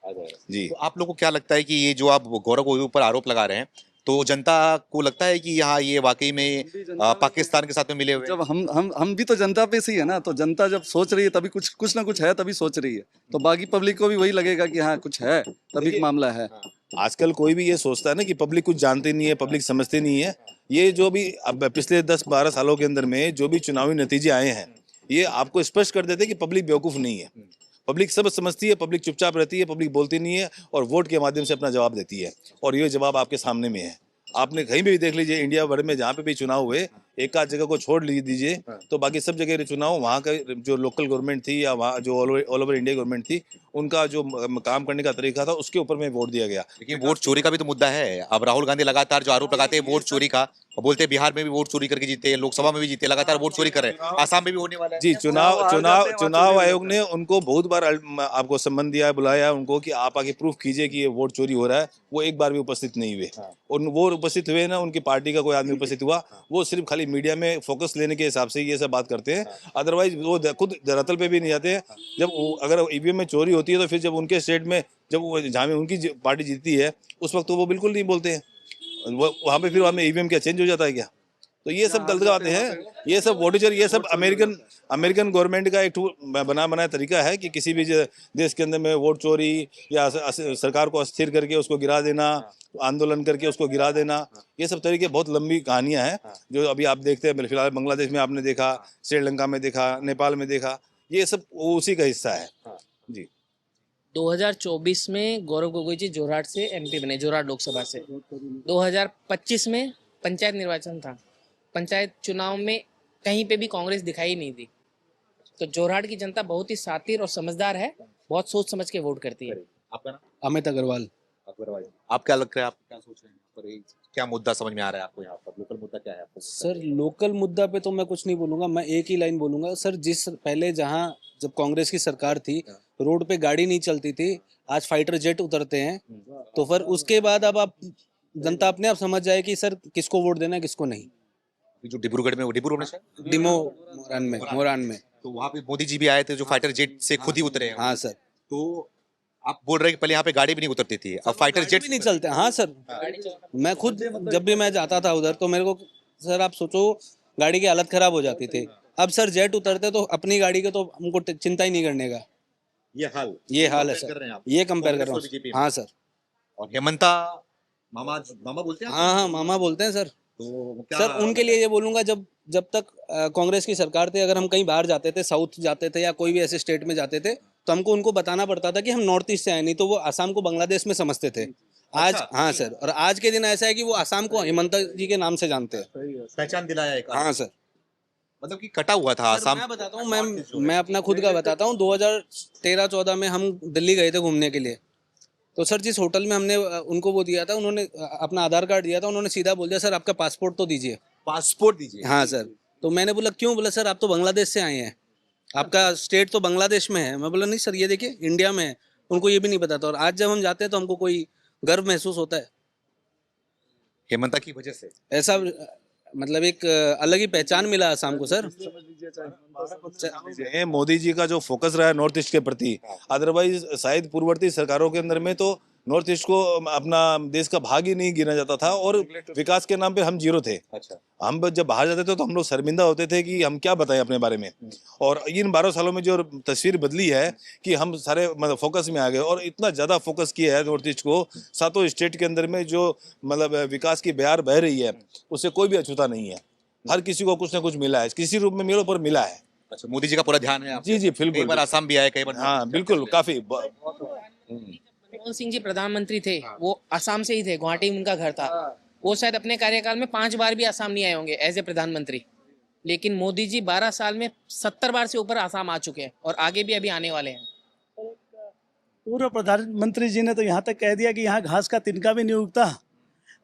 जी। तो आप लोगों को क्या लगता है कि ये जो आप गौरव गोगोई ऊपर आरोप लगा रहे हैं, तो जनता को लगता है कि यहाँ ये वाकई में पाकिस्तान के साथ में मिले हुए हैं? जब हम भी तो जनता पे से ही है ना, तो जनता जब सोच रही है तभी कुछ ना कुछ है, तभी सोच रही है, तो बाकी पब्लिक को भी वही लगेगा कि हाँ कुछ है, तभी मामला है। आजकल कोई भी ये सोचता है ना कि पब्लिक कुछ जानती नहीं है, पब्लिक समझती नहीं है। ये जो भी अब पिछले 10-12 सालों के अंदर में जो भी चुनावी नतीजे आए हैं, ये आपको स्पष्ट कर देते हैं कि पब्लिक बेवकूफ़ नहीं है। पब्लिक सब समझती है, पब्लिक चुपचाप रहती है, पब्लिक बोलती नहीं है और वोट के माध्यम से अपना जवाब देती है। और ये जवाब आपके सामने में है। आपने कहीं भी देख लीजिए, इंडिया भर में जहाँ पे भी चुनाव हुए, एक आध जगह को छोड़ दीजिए तो बाकी सब जगह चुनाव वहाँ का जो लोकल गवर्नमेंट थी या वहाँ जो ऑल ओवर इंडिया गवर्नमेंट थी, उनका जो काम करने का तरीका था उसके ऊपर में वोट दिया गया। लेकिन वोट चोरी का भी तो मुद्दा है। अब राहुल गांधी लगातार जो आरोप लगाते हैं वोट चोरी का, और बोलते हैं बिहार में भी वोट चोरी करके जीते, लोकसभा में भी जीते, लगातार वोट चोरी कर रहे हैं, आसाम में भी होने वाला है। जी, चुनाव आयोग ने उनको बहुत बार आपको सम्मन दिया है, बुलाया है उनको कि आप आगे प्रूफ कीजिए कि ये वोट चोरी हो रहा है। वो एक बार भी उपस्थित नहीं हुए। वो उपस्थित हुए ना, उनकी पार्टी का कोई आदमी उपस्थित हुआ, वो सिर्फ खाली मीडिया में फोकस लेने के हिसाब से ये सब बात करते हैं। अदरवाइज वो खुद धरातल पे भी नहीं जाते हैं। जब अगर ईवीएम में चोरी होती है तो फिर जब उनके स्टेट में जब वो जहाँ में उनकी पार्टी जीतती है उस वक्त तो वो बिल्कुल नहीं बोलते हैं। वहाँ पे फिर वहाँ में ईवीएम क्या चेंज हो जाता है क्या? तो ये सब गलत बातें हैं। ये सब वोट चोरी, ये सब अमेरिकन गवर्नमेंट का एक बनाया तरीका है कि किसी भी देश के अंदर में वोट चोरी या सरकार को अस्थिर करके उसको गिरा देना, आंदोलन करके उसको गिरा देना, ये सब तरीके बहुत लंबी कहानियां हैं जो अभी आप देखते हैं। फिलहाल बांग्लादेश में आपने देखा, श्रीलंका में देखा, नेपाल में देखा, ये सब उसी का हिस्सा है। जी। 2024 में गौरव गोगोई जी जोरहाट से एमपी बने, जोरहाट लोकसभा से। 2025 में पंचायत निर्वाचन था, पंचायत चुनाव में कहीं पे भी कांग्रेस दिखाई नहीं दी। तो जोरहाट की जनता बहुत ही शातिर और समझदार है, बहुत सोच समझ के वोट करती है। आपका नाम? अमित अग्रवाल। आप क्या लग रहा है, आप क्या सोच रहे हैं पर क्या मुद्दा समझ में आ रहा है आपको? यहाँ पर लोकल मुद्दा क्या है आपको? सर लोकल मुद्दा पे तो मैं कुछ नहीं बोलूंगा, मैं एक ही लाइन बोलूंगा सर। जिस पहले जहां जब कांग्रेस की सरकार थी, रोड पे गाड़ी नहीं चलती थी, आज फाइटर जेट उतरते हैं, तो फिर उसके बाद अब आप जनता अपने आप समझ जाए कि सर किसको वोट देना है किसको नहीं। जो डिब्रूगढ़ में, डिब्रूगढ़ में डिमो मोरान में तो वहाँ पे मोदी जी भी आए थे जो फाइटर जेट से खुद ही उतरे हैं। हाँ सर। तो आप बोल रहे हैं कि पहले यहाँ पे गाड़ी भी नहीं उतरती थी, अब फाइटर जेट भी नहीं चलते। हाँ सर, मैं खुद जब भी मैं जाता था उधर तो मेरे को सर आप सोचो गाड़ी की हालत खराब हो जाती थी। अब सर जेट उतरते तो अपनी गाड़ी के तो हमको चिंता ही नहीं करने का। ये हाल है सर, ये कंपेयर कर रहा हूँ। हाँ सर। और हेमंता मामा बोलते हैं? हाँ मामा बोलते हैं सर। तो सर उनके लिए ये बोलूंगा, जब तक कांग्रेस की सरकार थी, अगर हम कहीं बाहर जाते थे, साउथ जाते थे या कोई भी ऐसे स्टेट में जाते थे, तो हमको उनको बताना पड़ता था कि हम नॉर्थ ईस्ट से आए, नहीं तो वो असम को बांग्लादेश में समझते थे। आज हाँ सर, और आज के दिन ऐसा है कि वो असम को हेमंत जी के नाम से जानते हैं, पहचान दिलाया एक। हाँ सर। मतलब कि कटा हुआ था असम। मैं बताता हूँ, मैं अपना खुद का बताता हूँ। 2013-14 में हम दिल्ली गए थे घूमने के लिए, तो सर जिस होटल में हमने उनको वो दिया था, उन्होंने अपना आधार कार्ड दिया था, उन्होंने सीधा बोल दिया सर आपका पासपोर्ट तो दीजिए। पासपोर्ट दीजिए? हाँ सर। तो मैंने बोला क्यों? बोला सर आप तो बांग्लादेश से आए हैं, आपका स्टेट तो बांग्लादेश में है। मैं बोला नहीं सर, ये देखिए इंडिया में है। उनको ये भी नहीं पता था। और आज जब हम जाते हैं तो हमको कोई गर्व महसूस होता है हेमंता की वजह से। ऐसा मतलब एक अलग ही पहचान मिला असम को सर। मोदी जी का जो फोकस रहा है नॉर्थ ईस्ट के प्रति, अदरवाइज शायद पूर्ववर्ती सरकारों के अंदर में तो नॉर्थ ईस्ट को अपना देश का भाग ही नहीं गिना जाता था और विकास के नाम पे हम जीरो थे। अच्छा। हम जब बाहर जाते थे तो हम लोग शर्मिंदा होते थे कि हम क्या बताएं अपने बारे में। और इन 12 सालों में जो तस्वीर बदली है कि हम सारे मतलब फोकस में आ गए और इतना ज़्यादा फोकस किया है नॉर्थ ईस्ट को। 7 स्टेट के अंदर में जो मतलब विकास की बयार बह रही है उससे कोई भी अछूता नहीं है। हर किसी को कुछ ना कुछ मिला है, किसी रूप में मिलो पर मिला है। अच्छा, मोदी जी का पूरा ध्यान है आप? जी बिल्कुल। कई बार असम भी आए, कई बार। हाँ बिल्कुल, काफी। मनमोहन सिंह जी प्रधानमंत्री थे, वो असम से ही थे, गुवाहाटी में उनका घर था। वो शायद अपने कार्यकाल में 5 बार भी असम नहीं आए होंगे एज ए प्रधानमंत्री। लेकिन मोदी जी 12 साल में 70 बार से ऊपर आसाम आ चुके हैं और आगे भी अभी आने वाले हैं। पूर्व प्रधानमंत्री जी ने तो यहाँ तक कह दिया कि यहाँ घास का तिनका भी नहीं उगता,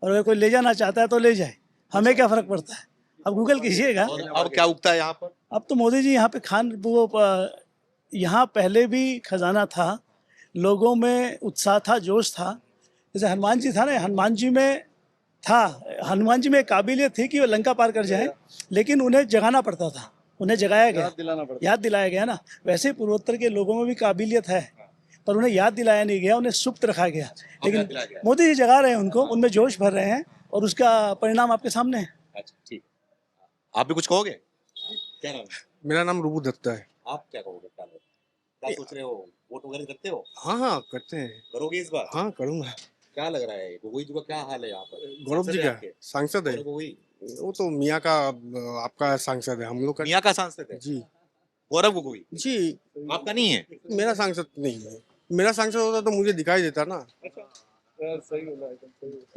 और अगर कोई ले जाना चाहता है तो ले जाए, हमें क्या फर्क पड़ता है। अब गूगल कीजिएगा। और क्या उगता है यहाँ पर? अब तो मोदी जी यहाँ पे यहाँ पहले भी खजाना था, लोगों में उत्साह था, जोश था। जैसे हनुमान जी था ना, हनुमान जी में एक काबिलियत थी कि वो लंका पार कर जाए, लेकिन उन्हें जगाना पड़ता था, उन्हें जगाया गया, याद दिलाया गया ना। वैसे ही पूर्वोत्तर के लोगों में भी काबिलियत है, पर उन्हें याद दिलाया नहीं गया, उन्हें सुप्त रखा गया। लेकिन मोदी जी जगा रहे हैं उनको, उनमें जोश भर रहे हैं, और उसका परिणाम आपके सामने है। अच्छा, ठीक। आप भी कुछ कहोगे? क्या नाम है? मेरा नाम रूबू दत्ता है। आप क्या कहोगे? क्या सोच रहे हो? वोट वगैरह करते हो? हाँ करते हैं। करोगे इस बार? हाँ करूँगा। क्या लग रहा है, गोगोई जी का क्या हाल है यहाँ पर? गौरव जी सांसद है क्या आपके? सांसद है? गौरव गोगोई वो तो मियाँ का आपका सांसद है, हम लोग का। मियाँ का सांसद है? जी गौरव गोगोई जी। आपका नहीं है? मेरा सांसद नहीं है। मेरा सांसद होता तो मुझे दिखाई देता ना।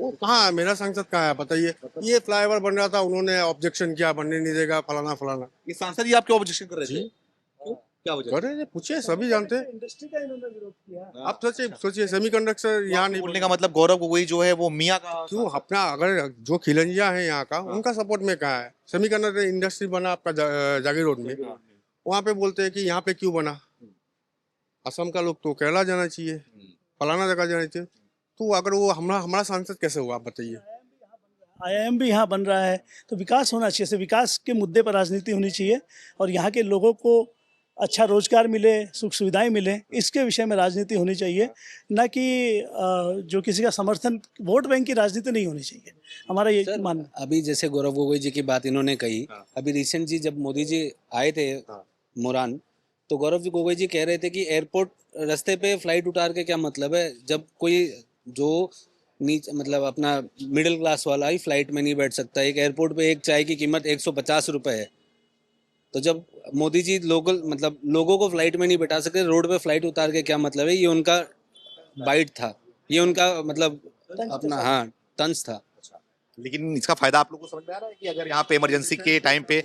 वो कहाँ है? मेरा सांसद कहाँ है बताइए? ये फ्लाईओवर बन रहा था, उन्होंने ऑब्जेक्शन किया, बनने नहीं देगा, फलाना फलाना। ये सांसद ही आप क्यों ऑब्जेक्शन कर रहे थे? क्यों? क्या वजह? कर रहे थे, पूछिए, सभी जानते हैं। इंडस्ट्री का इन्होंने विरोध किया। आप सोचिए सेमीकंडक्टर यहाँ नहीं बोलने का मतलब गौरव गोगोई जो है वो मियाँ का क्यों अपना, अगर जो खिलंजिया है यहाँ का, उनका सपोर्ट में कहाँ है? सेमीकंडक्टर इंडस्ट्री बना आपका जागीर रोड में, वहाँ पे बोलते हैं कि यहाँ पे क्यों बना? असम का लोग तो केरला जाना चाहिए, फलाना जगह जाना चाहिए। तो अगर वो हमारा सांसद कैसे हुआ आप बताइए? IIM भी यहाँ बन रहा है, तो विकास होना चाहिए। से विकास के मुद्दे पर राजनीति होनी चाहिए, और यहाँ के लोगों को अच्छा रोजगार मिले, सुख सुविधाएं मिले, इसके विषय में राजनीति होनी चाहिए, न कि जो किसी का समर्थन, वोट बैंक की राजनीति नहीं होनी चाहिए, हमारा ये मानना। अभी जैसे गौरव गोगोई जी की बात इन्होंने कही, अभी रिसेंट जी जब मोदी जी आए थे मोरान, तो गौरव जी गोगोई जी कह रहे थे कि एयरपोर्ट रास्ते पे फ्लाइट उतार के क्या मतलब है, जब कोई जो नीचे मतलब अपना मिडिल क्लास वाला ही फ्लाइट में नहीं बैठ सकता। एक एयरपोर्ट पे एक चाय की कीमत 150 रुपए है, तो जब मोदी जी लोगों को फ्लाइट में नहीं बैठा सकते, रोड पे फ्लाइट उतार के क्या मतलब है? ये उनका बाइट था, ये उनका मतलब अपना तंज था। लेकिन इसका फायदा आप लोगों को समझ में आ रहा है कि अगर यहाँ पे इमरजेंसी के टाइम पे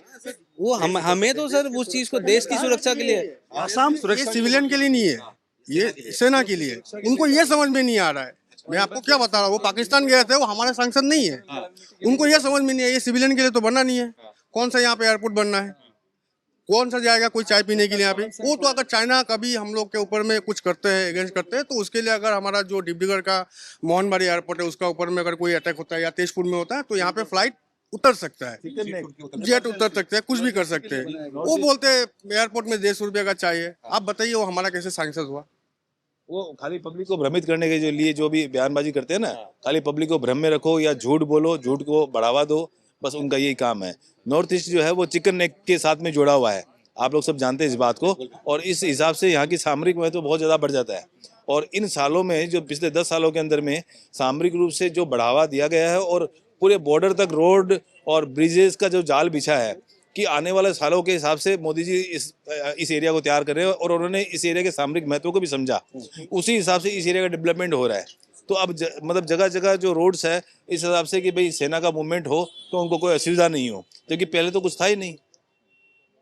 वो हमें तो सर उस चीज को देश की सुरक्षा के लिए, आसाम सुरक्षा सिविलियन के लिए नहीं है, ये सेना के लिए। उनको ये समझ में नहीं आ रहा है। मैं आपको क्या बता रहा हूँ, वो पाकिस्तान गए थे, वो हमारे सांसद नहीं है। उनको ये समझ में नहीं है, ये सिविलियन के लिए तो बनना नहीं है। कौन सा यहाँ पे एयरपोर्ट बनना है? कौन सा जाएगा कोई चाय पीने के लिए यहाँ पे? वो तो अगर चाइना कभी हम लोग के ऊपर में कुछ करते हैं, अगेंस्ट करते हैं, तो उसके लिए अगर हमारा जो डिब्रूगढ़ का मोहनबाड़ी एयरपोर्ट है, उसका ऊपर में अगर कोई अटैक होता है, या तेजपुर में होता है, तो यहाँ पे फ्लाइट उतर सकता है, जेट उतर सकते हैं, कुछ भी कर सकते हैं। वो बोलते हैं एयरपोर्ट में 150 रुपये का चाहिए। आप बताइए वो हमारा कैसे सांसद हुआ? वो खाली पब्लिक को भ्रमित करने के लिए जो भी बयानबाजी करते हैं ना, खाली पब्लिक को भ्रम में रखो या झूठ बोलो, झूठ को बढ़ावा दो, बस उनका यही काम है। नॉर्थ ईस्ट जो है वो चिकन नेक के साथ में जुड़ा हुआ है, आप लोग सब जानते हैं इस बात को, और इस हिसाब से यहाँ की सामरिक महत्व तो बहुत ज़्यादा बढ़ जाता है। और इन सालों में जो पिछले 10 सालों के अंदर में सामरिक रूप से जो बढ़ावा दिया गया है, और पूरे बॉर्डर तक रोड और ब्रिजेस का जो जाल बिछा है कि आने वाले सालों के हिसाब से मोदी जी इस एरिया को तैयार कर रहे हैं, और उन्होंने इस एरिया के सामरिक महत्व को भी समझा, उसी हिसाब से इस एरिया का डेवलपमेंट हो रहा है। तो अब मतलब जगह जगह जो रोड्स है इस हिसाब से कि भाई सेना का मूवमेंट हो तो उनको कोई असुविधा नहीं हो, क्योंकि पहले तो कुछ था ही नहीं।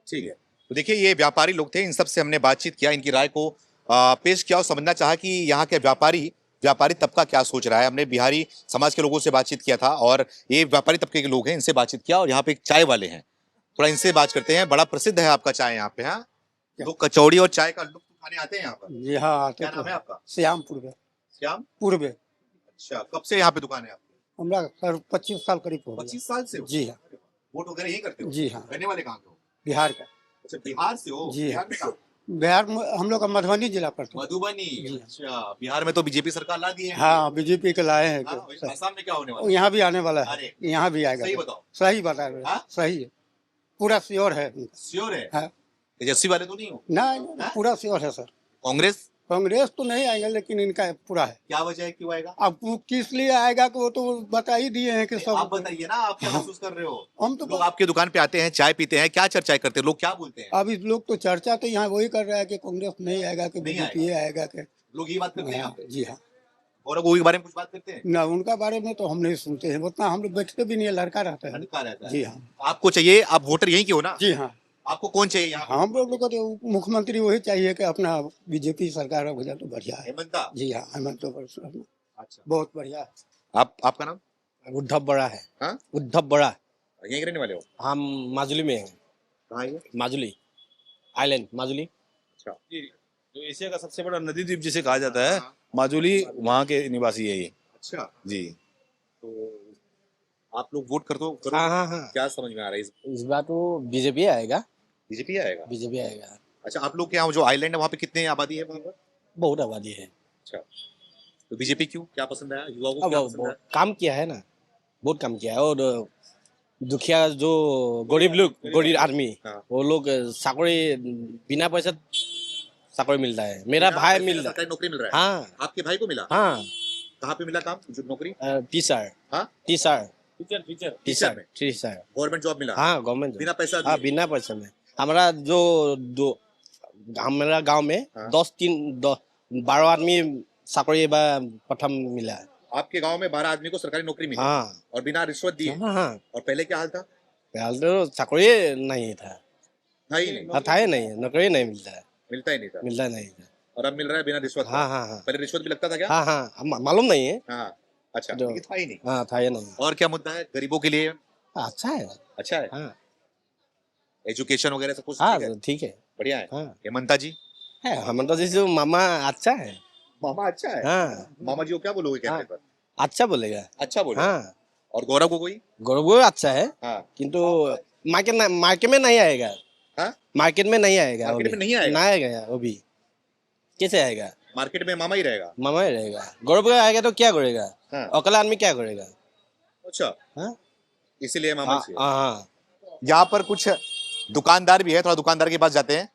ठीक है, तो देखिए ये व्यापारी लोग थे, इन सब से हमने बातचीत किया, इनकी राय को पेश किया और समझना चाहा कि यहाँ के व्यापारी तबका क्या सोच रहा है। हमने बिहारी समाज के लोगों से बातचीत किया था, और ये व्यापारी तबके के लोग हैं, इनसे बातचीत किया। और यहाँ पे एक चाय वाले हैं, थोड़ा इनसे बात करते हैं। बड़ा प्रसिद्ध है आपका चाय यहाँ पे? हाँ, लोग कचौड़ी और चाय का लुत्फ उठाने आते हैं यहाँ पर? जी हाँ, क्या नाम है आपका? श्यामपुर में। श्यामपुर में? अच्छा, कब से यहाँ पे दुकान है आपकी? हमरा सर 25 साल करीब हो गया। 25 साल से हो? जी हाँ। वोट वगैरह यही करते हो? जी हाँ। रहने वाले कहाँ के हो? बिहार का। अच्छा, बिहार से हो? जी हाँ। बिहार में कहाँ? बिहार में हम लोग का मधुबनी जिला पड़ता है। मधुबनी? अच्छा, बिहार में तो बीजेपी सरकार ला दी है। हाँ, बीजेपी के लाए हैं। आसाम में क्या होने वाला है? यहाँ भी आने वाला है, अरे, यहाँ भी आएगा। सही बताओ। सही बता रहे, सही है, पूरा श्योर है। श्योर है? हाँ। तेजस्वी वाले तो नहीं हो? नहीं, पूरा श्योर है सर। कांग्रेस तो नहीं आएगा, लेकिन इनका पूरा है। क्या वजह है, क्यों आएगा? अब वो किस लिए आएगा वो तो बता ही दिए हैं कि सब। आप बताइए ना, आप क्या महसूस कर रहे हो? हम तो लोग आपके दुकान पे आते हैं, चाय पीते हैं, क्या चर्चा करते हैं, लोग क्या बोलते हैं? अभी लोग तो चर्चा तो यहाँ वही कर रहा है कि कांग्रेस नहीं आएगा, कि नहीं बीजेपी आएगा, कि लोग ये बात करते हैं यहाँ पे? जी हाँ। गौरव गोगोई के बारे में कुछ बात करते हैं? ना उनका बारे में तो हम नहीं सुनते हैं, उतना हम लोग बैठते भी नहीं है, लड़का रहता है। लड़का रहता है। जी हाँ, आपको चाहिए, आप वोटर यहीं के हो ना? जी हाँ। आपको कौन चाहिए यहाँ? हम लोग को तो मुख्यमंत्री वही चाहिए कि अपना बीजेपी सरकार हो जाए तो बढ़िया है। हेमंता? जी हाँ, हेमंत तो अच्छा, बहुत बढ़िया है। आपका नाम? उद्धव बड़ा है। हाँ? उद्धव बड़ा। यहीं के रहने वाले हो? हम माजुली में हैं। कहाँ है ये? माजुली आइलैंड, माजुली। अच्छा, जो एशिया का सबसे बड़ा नदी द्वीप जिसे कहा जाता है, माजुली वहाँ के निवासी है ये। अच्छा, जी। तो आप लोग वोट कर दो, करो। हाँ हाँ हाँ, क्या समझ में आ रहा है? इस बार तो बीजेपी आएगा। बीजेपी आएगा? बीजेपी आएगा। अच्छा, आप लोग के यहाँ जो आइलैंड है वहाँ पे कितने आबादी है वहाँ पर? बहुत आबादी है। अच्छा, तो बीजेपी क्यों, क्या पसंद आया युवाओं को, अब क्या वो पसंद आया? काम किया है ना, बहुत काम किया है। और दुखिया जो गरीब लोग, गरीब आदमी, हाँ। वो लोग चाकरी बिना पैसा चाकरी मिलता है। मेरा बिना भाई पैसे का मिल रहा सरकारी नौकरी मिल रहा है? हाँ आपके भाई को मिला? हाँ, कहाँ पे मिला काम, जो नौकरी? टीचर। हाँ? टीचर टीचर टीचर में? टीचर। गवर्नमेंट जॉब मिला? हाँ, गवर्नमेंट। बिना पैसा हाँ, दिए? बिना पैसे में। हमारा हमारा गांव में हाँ। 12 आदमी चाकरी प्रथम मिला। आपके गांव में 12 आदमी को सरकारी नौकरी मिली? हाँ और बिना रिश्वत दिए? हाँ हाँ, और पहले क्या हाल था? फिलहाल तो चाकरी नहीं था। था ही नहीं? हाँ, था ही नहीं, नौकरी नहीं मिलता है, मिलता ही नहीं था? मिलता नहीं था। और अब मिल रहा है बिना रिश्वत का? हाँ हाँ हाँ पहले रिश्वत भी लगता था क्या? हाँ हाँ, मालूम नहीं है। हाँ। अच्छा, जो- ये था ही नहीं। हाँ, था ही नहीं। और क्या मुद्दा है गरीबों के लिए? अच्छा है। अच्छा है? हाँ एजुकेशन वगैरह सब कुछ हाँ, ठीक है? ठीक है। बढ़िया है। हाँ हेमंता जी? है, हमारा तो जैसे मामा अच्छा है। मामा अच्छा है? हाँ, मामा जी को क्या बोलोगे कहने हाँ। पर? अच्छा बोलेगा। अच्छा बोलो। हाँ, और गौरव गोगोई? गौरव अच्छा है, हाँ। किंतु मार्केट में नहीं आएगा। हाँ? मार्केट में नहीं आएगा। मार्केट अभी में नहीं आएगा? नहीं आएगा वो भी। कैसे आएगा? मार्केट में मामा ही रहेगा? मामा ही रहेगा। गौरव आएगा तो क्या करेगा? हाँ। अकेला आदमी क्या करेगा? अच्छा, हाँ इसीलिए मामा हाँ जी। हाँ। यहाँ पर कुछ दुकानदार भी है, थोड़ा दुकानदार के पास जाते हैं।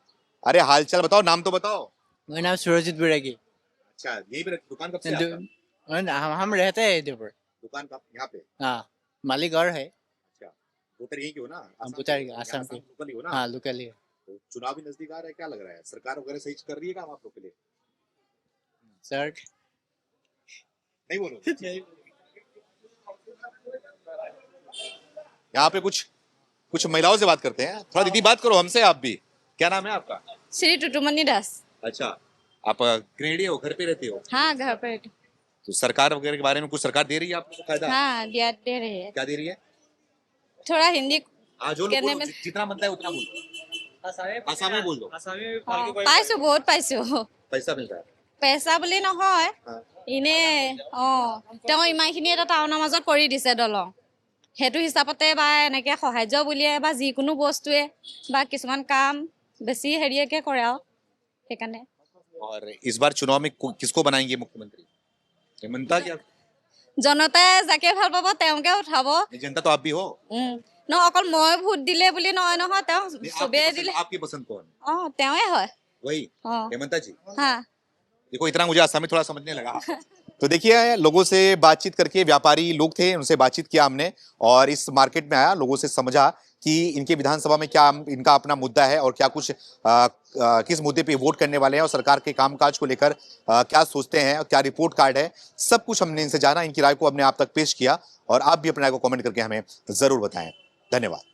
अरे हालचाल बताओ, नाम तो बताओ। मेरा नाम सूरजीत बिरागी। अच्छा, यही पे दुकान कब से है आपका? हम रहते हैं इधर पर। दुकान कब यहाँ पे? हाँ, मालिक और है। अच्छा, वोटर यहीं के हो ना? हम आसाम वोटर के? आसाम के। लोकल ही हो ना? हाँ, लोकल ही है। तो चुनाव भी नजदीक आ रहा है, क्या लग रहा है सरकार वगैरह सही कर रही है काम आप लोग के लिए? सर नहीं बोलो। यहाँ पे कुछ महिलाओं से बात करते हैं। थोड़ा दीदी बात करो हमसे, आप भी। क्या नाम है आपका? श्री टुटुमनी दास। अच्छा, आप गृहिणी हो, घर पे रहते हो? हाँ, घर पर। तो सरकार वगैरह के बारे में कुछ सरकार दे रही है आपको फायदा? हाँ, दे रही है। क्या दे रही है? थोड़ा हिंदी जो करने में जितना बनता है उतना बोलो। आसामी बोल दो। পাইছো, বহুত পাইছো। पैसा मिलता है? পেচা বুলি নহয়, हाँ। এনে তেওঁ ইমানখিনি এটা টাউনৰ মাজত কৰি দিছে দলং। সেইটো হিচাপতে বা এনেকে সাহায্য বুলিয়ে বা যিকোনো বস্তুৱে বা কিছুমান কাম বেছি হেৰিয়েকে কৰে আৰু সেইকাৰণে। और इस बार चुनाव में किसको बनाएंगे मुख्यमंत्री? हेमंता क्या? জনতাই যাকে ভাল পাব তেওঁকে উঠাব। जनता तो आप भी हो? ন অকল মই ভোট দিলে বুলি নহয় নহয়, তেওঁ চবেই দিলে। आपकी पसंद कौन? তেওঁৱে হয়। वही हाँ। हेमंता जी? हाँ। देखो इतना मुझे आसामी थोड़ा समझने लगा। तो देखिए, लोगों से बातचीत करके, व्यापारी लोग थे उनसे बातचीत किया हमने, और इस मार्केट में आया, लोगों से समझा कि इनके विधानसभा में क्या इनका अपना मुद्दा है और क्या कुछ किस मुद्दे पे वोट करने वाले हैं, और सरकार के कामकाज को लेकर क्या सोचते हैं और क्या रिपोर्ट कार्ड है, सब कुछ हमने इनसे जाना। इनकी राय को हमने आप तक पेश किया, और आप भी अपनी राय को कमेंट करके हमें जरूर बताएं। धन्यवाद।